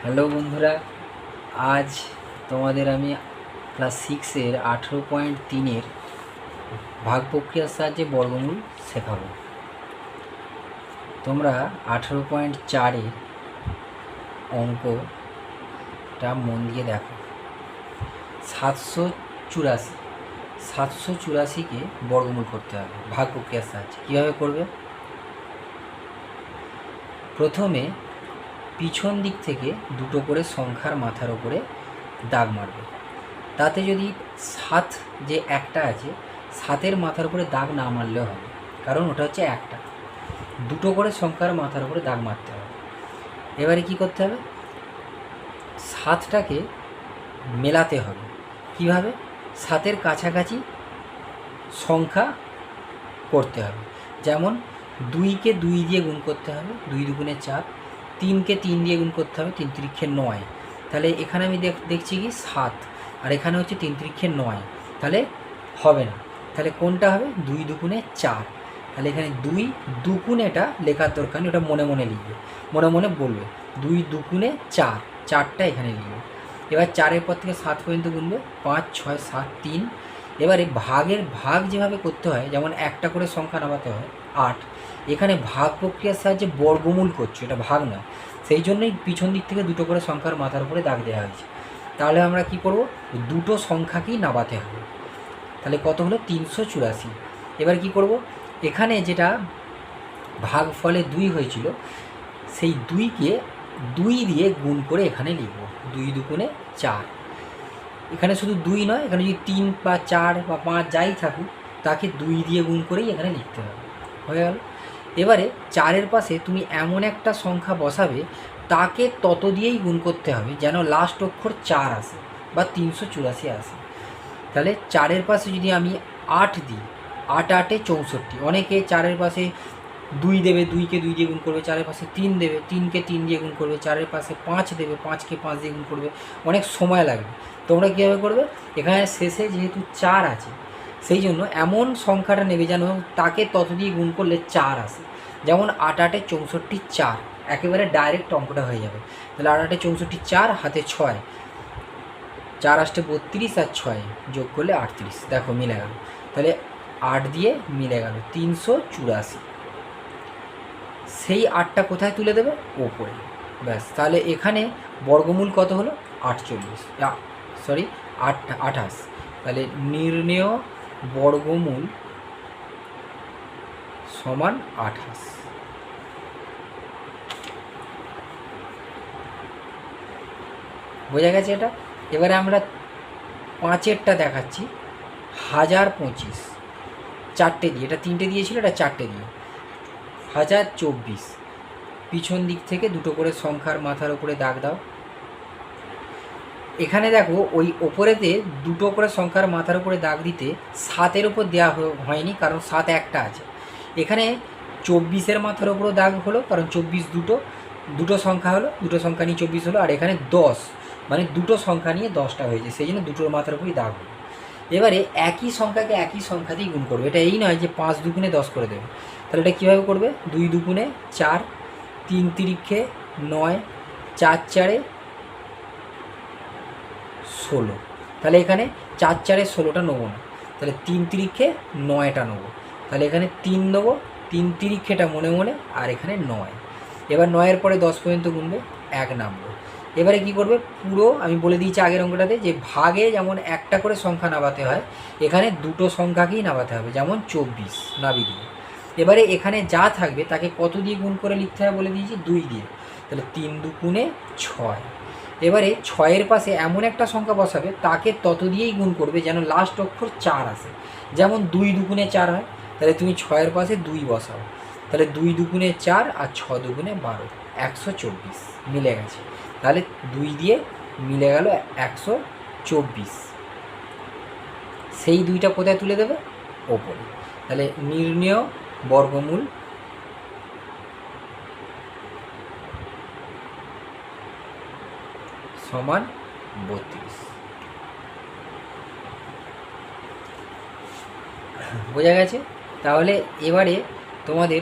Hello বন্ধুরা, আজ তোমাদের আমি ক্লাস 6-এর 18.3-এর ভাগ প্রক্রিয়ার সাহায্যে বর্গমূল শেখাবো। তোমরা 18.4-এর অঙ্কটা মন দিয়ে দেখো। 784কে বর্গমূল করতে হবে ভাগ প্রক্রিয়ার সাহায্যে। কীভাবে করবে? প্রথমে পিছন দিক থেকে দুটো করে সংখ্যার মাথার ওপরে দাগ মারবে। তাতে যদি 7 যে একটা আছে, 7-এর মাথার উপরে দাগ না মারলেও হবে, কারণ ওটা হচ্ছে একটা। দুটো করে সংখ্যার মাথার উপরে দাগ মারতে হবে। এবারে কি করতে হবে? 7টাকে মেলাতে হবে। কিভাবে? 7-এর কাছাকাছি সংখ্যা করতে হবে। যেমন 2কে 2 দিয়ে গুণ করতে হবে, 2 দুগুণে 4। 3কে 3 দিয়ে গুণ করতে হবে, 3 তিরিক্ষে 9। তাহলে এখানে আমি দেখছি কি 7, আর এখানে হচ্ছে 3 তিরিক্ষে 9। তাহলে হবে না। তাহলে কোনটা হবে? 2 দুগুণে 4। তাহলে এখানে 2 দুগুণেটা লেখার দরকার নেই, ওটা মনে মনে লিখবে, মনে মনে বলবে 2 দুগুণে 4, 4টা এখানে লিখবে। এবার 4-এর পর থেকে 7 পর্যন্ত গুনবে, 5, 6, 7, 3। এবারে ভাগের ভাগ যেভাবে করতে হয়, যেমন একটা করে সংখ্যা নামাতে হয় 8, এখানে ভাগ প্রক্রিয়ার সাহায্যে বর্গমূল করছো, এটা ভাগ নয়। সেই জন্যই পিছন দিক থেকে দুটো করে সংখ্যার মাথার উপরে দাগ দেওয়া হয়েছে। তাহলে আমরা কি করব? দুটো সংখ্যাকেই নামাতে হবে। তাহলে কত হলো? 384। এবার কি করব? এখানে যেটা ভাগ ফলে 2 হয়েছিল, সেই 2কে 2 দিয়ে গুণ করে এখানে লিখব। 2 দুগুণে 4। এখানে শুধু 2 নয়, এখানে যদি 3 বা 4 বা 5 যাই থাকুক, তাকে 2 দিয়ে গুণ করেই এখানে লিখতে হবে। হয়ে গেল। এবারে 4-এর পাশে তুমি এমন একটা সংখ্যা বসাবে, তাকে তত দিয়েই গুণ করতে হবে যেন লাস্ট অক্ষর 4 আসে বা 384 আসে। তাহলে 4-এর পাশে যদি আমি 8 দিই, 8 8-এ 64। অনেকে 4-এর পাশে 2 দেবে, 2কে 2 দিয়ে গুণ করবে। 4-এর পাশে 3 দেবে, 3কে 3 দিয়ে গুণ করবে। 4-এর পাশে 5 দেবে, 5কে 5 দিয়ে গুণ করবে। অনেক সময় লাগবে। তোমরা কীভাবে করবে? এখানে শেষে যেহেতু 4 আছে, সেই জন্য এমন সংখ্যাটা নেবে যেন তাকে তত দিয়ে গুণ করলে 4 আসে। যেমন 8 8-এ 64, 4। একেবারে ডাইরেক্ট অঙ্কটা হয়ে যাবে। তাহলে 8 8-এ 64, 4, হাতে 6, 4 8-এ 32 আর 6 যোগ করলে 38। দেখো মিলে গেল। তাহলে 8 দিয়ে মিলে গেল 384। সেই 8টা কোথায় তুলে দেবে? ওপরে। ব্যাস। তাহলে এখানে বর্গমূল কত হলো? 28। তাহলে নির্ণেয় বর্গমূল সমান 28। বোঝা গেছে এটা? এবারে আমরা 5-এরটা দেখাচ্ছি। 1025 4টে দিয়ে, এটা 3টে দিয়েছিল, এটা 4টে দিয়ে 1024। পিছন দিক থেকে দুটো করে সংখ্যার মাথার উপরে দাগ দাও। এখানে দেখো ওই ওপরেতে দুটো করে সংখ্যার মাথার উপরে দাগ দিতে 7-এর উপর দেওয়া হয়নি, কারণ 7 একটা আছে। এখানে 24-এর মাথার উপরও দাগ হলো, কারণ 24 দুটো সংখ্যা হলো, দুটো সংখ্যা নিয়ে 24 হলো। আর এখানে 10, মানে দুটো সংখ্যা নিয়ে 10টা হয়েছে, সেই জন্য দুটোর মাথার উপরই দাগ হলো। এবারে একই সংখ্যাকে একই সংখ্যা দিয়ে গুণ করবে। এটা এই নয় যে 5 দুগুণে 10 করে দেবে। তাহলে এটা কীভাবে করবে? 2 দুগুণে 4, 3 তিরিক্ষে 9, 4 4-এ 16। তাহলে এখানে 4 4-এ 16টা নেবো না, তাহলে 3 তিরিক্ষে 9টা নেবো। তাহলে এখানে 3 নেবো, 3 তিরিক্ষেটা মনে মনে, আর এখানে 9। এবার 9-এর পরে 10 পর্যন্ত গুনবে, 1 নামলো। এবারে কি করবে? পুরো আমি বলে দিয়েছি আগের অঙ্কটাতে যে ভাগে যেমন একটা করে সংখ্যা নামাতে হয়, এখানে দুটো সংখ্যাকেই নামাতে হবে। যেমন 24 নাবি দিয়ে। এবারে এখানে যা থাকবে তাকে কত দিয়ে গুণ করে লিখতে হবে বলে দিয়েছি? 2 দিয়ে। তাহলে 3 দুগুণে 6। এবারে 6-এর পাশে এমন একটা সংখ্যা বসাবে, তাকে তত দিয়েই গুণ করবে যেন লাস্ট অক্ষর 4 আসে। যেমন 2 দুগুণে 4 হয়, তাহলে তুমি 6-এর পাশে 2 বসাও। তাহলে 2 দুগুণে 4 আর 6 দুগুণে 12, 124 মিলে গেছে। তাহলে 2 দিয়ে মিলে গেল 124। সেই 2টা কোথায় তুলে দেবে? ওপরে। তাহলে নির্ণেয় বর্গমূল সমান 32। বোঝা গেছে? তাহলে এবারে তোমাদের